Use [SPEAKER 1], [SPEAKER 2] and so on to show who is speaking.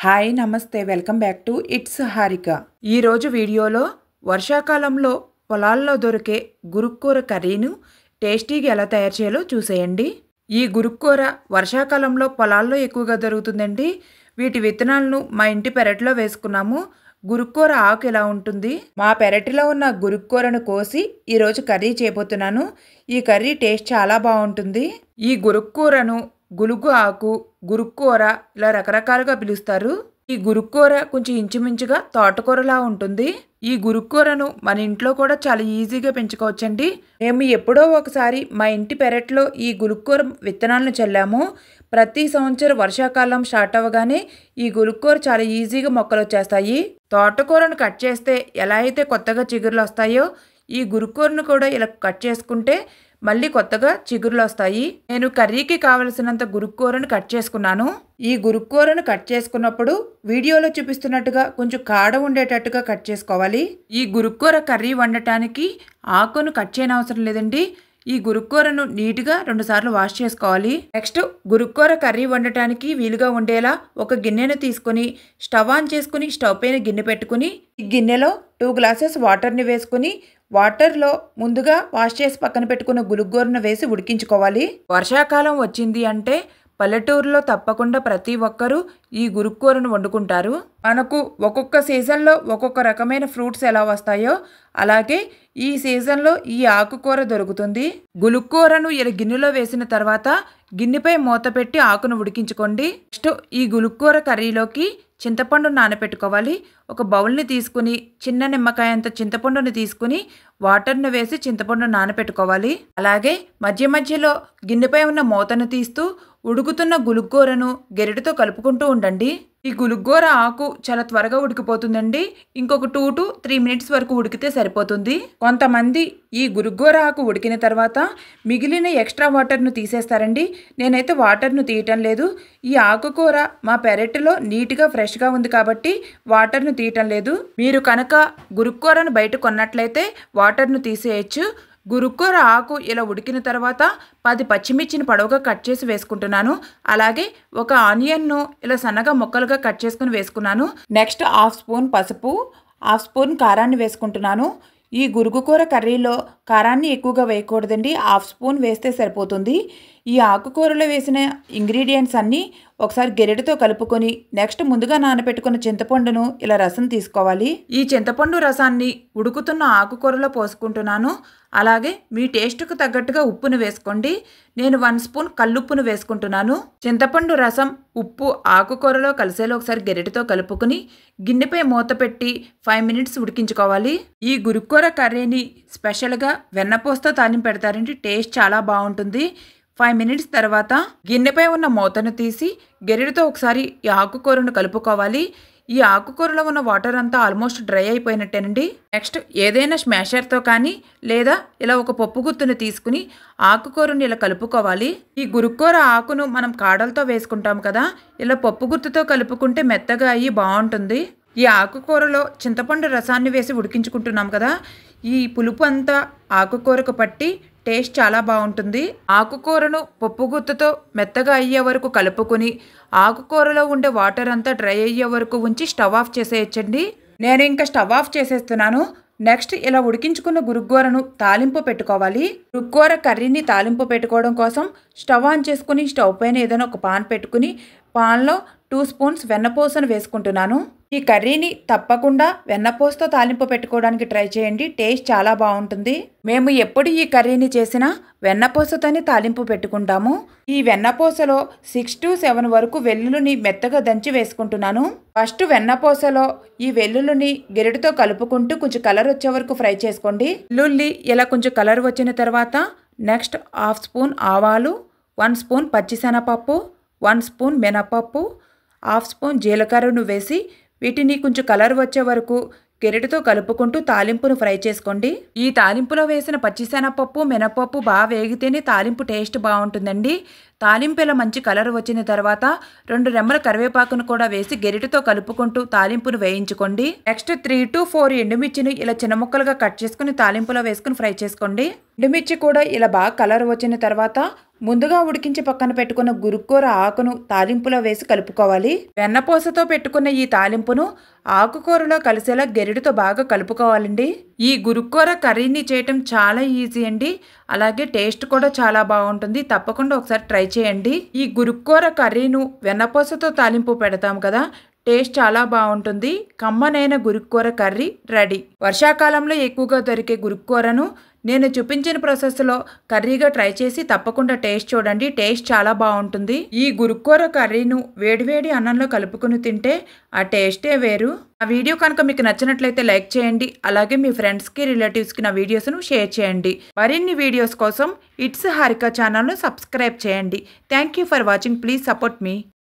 [SPEAKER 1] Hi నమస్తే welcome back to it's Harika. ఈరోజు వీడియోలో వర్షాకాలంలో పొలాల్లో దొరికే గురుక్కూర కర్రీను టేస్టీగా ఎలా తయారు చేయాలో చూసేయండి. ఈ గురుక్కూర వర్షాకాలంలో పొలాల్లో ఎక్కువగా దొరుకుతుందండి. వీటి విత్తనాలను మా ఇంటి పెరట్లో వేసుకున్నాము. గురుక్కూర ఆకు ఎలా ఉంటుంది, మా పెరటిలో ఉన్న గురుక్కూరను కోసి ఈరోజు కర్రీ చేయబోతున్నాను. ఈ కర్రీ టేస్ట్ చాలా బాగుంటుంది. ఈ గురుక్కూరను గులుగు ఆకు, గురుక్కూర ఇలా రకరకాలుగా పిలుస్తారు. ఈ గురుక్కూర కొంచెం ఇంచుమించుగా తోటకూరలా ఉంటుంది. ఈ గురుక్కూరను మన ఇంట్లో కూడా చాలా ఈజీగా పెంచుకోవచ్చండి. మేము ఎప్పుడో ఒకసారి మా ఇంటి పెరట్లో ఈ గురుక్కూర విత్తనాలను చల్లాము. ప్రతి సంవత్సరం వర్షాకాలం స్టార్ట్ అవ్వగానే ఈ గురుక్కూర చాలా ఈజీగా మొక్కలు వచ్చేస్తాయి. తోటకూరను కట్ చేస్తే ఎలా అయితే కొత్తగా చిగుర్లు వస్తాయో ఈ గురుక్కూరను కూడా ఇలా కట్ చేసుకుంటే మళ్ళీ కొత్తగా చిగుర్లు వస్తాయి. నేను కర్రీకి కావలసినంత గురుక్కూరను కట్ చేసుకున్నాను. ఈ గురుక్కూరను కట్ చేసుకున్నప్పుడు వీడియోలో చూపిస్తున్నట్టుగా కొంచెం కాడ ఉండేటట్టుగా కట్ చేసుకోవాలి. ఈ గురుక్కూర కర్రీ వండటానికి ఆకును కట్ చేయనవసరం లేదండి. ఈ గురుక్కూరను నీట్గా 2 సార్లు వాష్ చేసుకోవాలి. నెక్స్ట్ గురుక్కూర కర్రీ వండటానికి వీలుగా ఉండేలా ఒక గిన్నెను తీసుకుని స్టవ్ ఆన్ చేసుకుని స్టవ్ పైన గిన్నె పెట్టుకుని ఈ గిన్నెలో 2 గ్లాసెస్ వాటర్ని వేసుకుని వాటర్లో ముందుగా వాష్ చేసి పక్కన పెట్టుకున్న గురుక్కూరను వేసి ఉడికించుకోవాలి. వర్షాకాలం వచ్చింది అంటే పల్లెటూరులో తప్పకుండా ప్రతి ఒక్కరూ ఈ గురుక్కూరను వండుకుంటారు. మనకు ఒక్కొక్క సీజన్లో ఒక్కొక్క రకమైన ఫ్రూట్స్ ఎలా వస్తాయో అలాగే ఈ సీజన్లో ఈ ఆకుకూర దొరుకుతుంది. గురుక్కూరను ఇలా గిన్నెలో వేసిన తర్వాత గిన్నెపై మూత పెట్టి ఆకును ఉడికించుకోండి. నెక్స్ట్ ఈ గురుక్కూర కర్రీలోకి చింతపండు నానబెట్టుకోవాలి. ఒక బౌల్ని తీసుకుని చిన్న నిమ్మకాయ అంత చింతపండుని తీసుకుని వాటర్ను వేసి చింతపండు నానబెట్టుకోవాలి. అలాగే మధ్య మధ్యలో గిన్నెపై ఉన్న మూతను తీస్తూ ఉడుకుతున్న గురుక్కూరను గెరిటితో కలుపుకుంటూ ఉండండి. ఈ గురుక్కూర ఆకు చాలా త్వరగా ఉడికిపోతుందండి. ఇంకొక 2 to 3 మినిట్స్ వరకు ఉడికితే సరిపోతుంది. కొంతమంది ఈ గురుక్కూర ఆకు ఉడికిన తర్వాత మిగిలిన ఎక్స్ట్రా వాటర్ను తీసేస్తారండి. నేనైతే వాటర్ను తీయటం లేదు. ఈ ఆకుకూర మా పెరటిలో నీట్గా ఫ్రెష్గా ఉంది కాబట్టి వాటర్ను తీయటం లేదు. మీరు కనుక గురుక్కూరను బయట కొన్నట్లయితే వాటర్ను తీసేయచ్చు. గురుక్కూర ఆకు ఇలా ఉడికిన తర్వాత 10 పచ్చిమిర్చిని పొడవుగా కట్ చేసి వేసుకుంటున్నాను. అలాగే ఒక ఆనియన్ను ఇలా సన్నగా ముక్కలుగా కట్ చేసుకుని వేసుకున్నాను. నెక్స్ట్ 1/2 స్పూన్ పసుపు, 1/2 స్పూన్ కారాన్ని వేసుకుంటున్నాను. ఈ గురుక్కూర కర్రీలో కారాన్ని ఎక్కువగా వేయకూడదండి. 1/2 స్పూన్ వేస్తే సరిపోతుంది. ఈ ఆకుకూరలో వేసిన ఇంగ్రీడియంట్స్ అన్నీ ఒకసారి గెరిటితో కలుపుకొని నెక్స్ట్ ముందుగా నానబెట్టుకున్న చింతపండును ఇలా రసం తీసుకోవాలి. ఈ చింతపండు రసాన్ని ఉడుకుతున్న ఆకుకూరలో పోసుకుంటున్నాను. అలాగే మీ టేస్ట్కు తగ్గట్టుగా ఉప్పును వేసుకోండి. నేను 1 స్పూన్ కల్లుప్పును వేసుకుంటున్నాను. చింతపండు రసం, ఉప్పు ఆకుకూరలో కలిసేలా ఒకసారి గెరిటితో కలుపుకుని గిన్నెపై మూత పెట్టి 5 మినిట్స్ ఉడికించుకోవాలి. ఈ గురుక్కూర కర్రీని స్పెషల్గా వెన్నపూసతో తాలింపు పెడతారండి. టేస్ట్ చాలా బాగుంటుంది. 5 మినిట్స్ తర్వాత గిన్నెపై ఉన్న మూతను తీసి గెరిటితో ఒకసారి ఈ ఆకుకూరను కలుపుకోవాలి. ఈ ఆకుకూరలో ఉన్న వాటర్ అంతా ఆల్మోస్ట్ డ్రై అయిపోయినట్టేనండి. నెక్స్ట్ ఏదైనా స్మాషర్తో కానీ లేదా ఇలా ఒక పప్పు గుత్తును తీసుకుని ఆకుకూరను ఇలా కలుపుకోవాలి. ఈ గురుక్కూర ఆకును మనం కాడలతో వేసుకుంటాం కదా, ఇలా పప్పు గుత్తుతో కలుపుకుంటే మెత్తగా అయ్యి బాగుంటుంది. ఈ ఆకుకూరలో చింతపండు రసాన్ని వేసి ఉడికించుకుంటున్నాం కదా, ఈ పులుపు అంతా ఆకుకూరకు పట్టి టేస్ట్ చాలా బాగుంటుంది. ఆకుకూరను పప్పు గుత్తుతో మెత్తగా అయ్యే వరకు కలుపుకొని ఆకుకూరలో ఉండే వాటర్ అంతా డ్రై అయ్యే వరకు ఉంచి స్టవ్ ఆఫ్ చేసేయచ్చండి. నేను ఇంకా స్టవ్ ఆఫ్ చేసేస్తున్నాను. నెక్స్ట్ ఇలా ఉడికించుకున్న గురుక్కూరను తాలింపు పెట్టుకోవాలి. గురుక్కూర కర్రీని తాలింపు పెట్టుకోవడం కోసం స్టవ్ ఆన్ చేసుకుని స్టవ్ పైన ఏదైనా ఒక పాన్ పెట్టుకుని పాన్లో 2 స్పూన్స్ వెన్నపూసను వేసుకుంటున్నాను. ఈ కర్రీని తప్పకుండా వెన్నపూసతో తాలింపు పెట్టుకోవడానికి ట్రై చేయండి. టేస్ట్ చాలా బాగుంటుంది. మేము ఎప్పుడు ఈ కర్రీని చేసినా వెన్నపూసతోనే తాలింపు పెట్టుకుంటాము. ఈ వెన్నపూసలో 6 to 7 వరకు వెల్లుల్లిని మెత్తగా దంచి వేసుకుంటున్నాను. ఫస్ట్ వెన్నపూసలో ఈ వెల్లుల్లిని గెరిటితో కలుపుకుంటూ కొంచెం కలర్ వచ్చే వరకు ఫ్రై చేసుకోండి. వెల్లుల్లి ఇలా కొంచెం కలర్ వచ్చిన తర్వాత నెక్స్ట్ 1/2 స్పూన్ ఆవాలు, 1 స్పూన్ పచ్చిశనగపప్పు, 1 స్పూన్ మినపప్పు, 1/2 స్పూన్ జీలకర్రను వేసి వీటిని కొంచెం కలర్ వచ్చే వరకు గెరిటితో కలుపుకుంటూ తాలింపును ఫ్రై చేసుకోండి. ఈ తాలింపులో వేసిన పచ్చిశనగపప్పు, మినపప్పు బాగా వేగితేనే తాలింపు టేస్ట్ బాగుంటుందండి. తాలింపు ఇలా మంచి కలర్ వచ్చిన తర్వాత 2 రెమ్మల కరివేపాకును కూడా వేసి గెరిటితో కలుపుకుంటూ తాలింపును వేయించుకోండి. నెక్స్ట్ 3 to 4 ఎండుమిర్చిని ఇలా చిన్న ముక్కలుగా కట్ చేసుకుని తాలింపులో వేసుకుని ఫ్రై చేసుకోండి. ఎండుమిర్చి కూడా ఇలా బాగా కలర్ వచ్చిన తర్వాత ముందుగా ఉడికించి పక్కన పెట్టుకున్న గురుక్కూర ఆకును తాలింపులో వేసి కలుపుకోవాలి. వెన్నపూసతో పెట్టుకున్న ఈ తాలింపును ఆకుకూరలో కలిసేలా గెరిటితో బాగా కలుపుకోవాలండి. ఈ గురుక్కూర కర్రీని చేయటం చాలా ఈజీ అండి. అలాగే టేస్ట్ కూడా చాలా బాగుంటుంది. తప్పకుండా ఒకసారి ట్రై చేయండి. ఈ గురుక్కూర కర్రీను వెన్నపూసతో తాలింపు పెడతాం కదా, టేస్ట్ చాలా బాగుంటుంది. కమ్మనైన గురుక్కూర కర్రీ రెడీ. వర్షాకాలంలో ఎక్కువగా దొరికే గురుక్కూరను నేను చూపించిన ప్రాసెస్లో కర్రీగా ట్రై చేసి తప్పకుండా టేస్ట్ చూడండి. టేస్ట్ చాలా బాగుంటుంది. ఈ గురుక్కూర కర్రీను వేడివేడి అన్నంలో కలుపుకుని తింటే ఆ టేస్టే వేరు. ఆ వీడియో కనుక మీకు నచ్చినట్లయితే లైక్ చేయండి. అలాగే మీ ఫ్రెండ్స్కి రిలేటివ్స్కి నా వీడియోస్ను షేర్ చేయండి. మరిన్ని వీడియోస్ కోసం ఇట్స్ హారిక ఛానల్ను సబ్స్క్రైబ్ చేయండి. Thank you for watching. Please support me.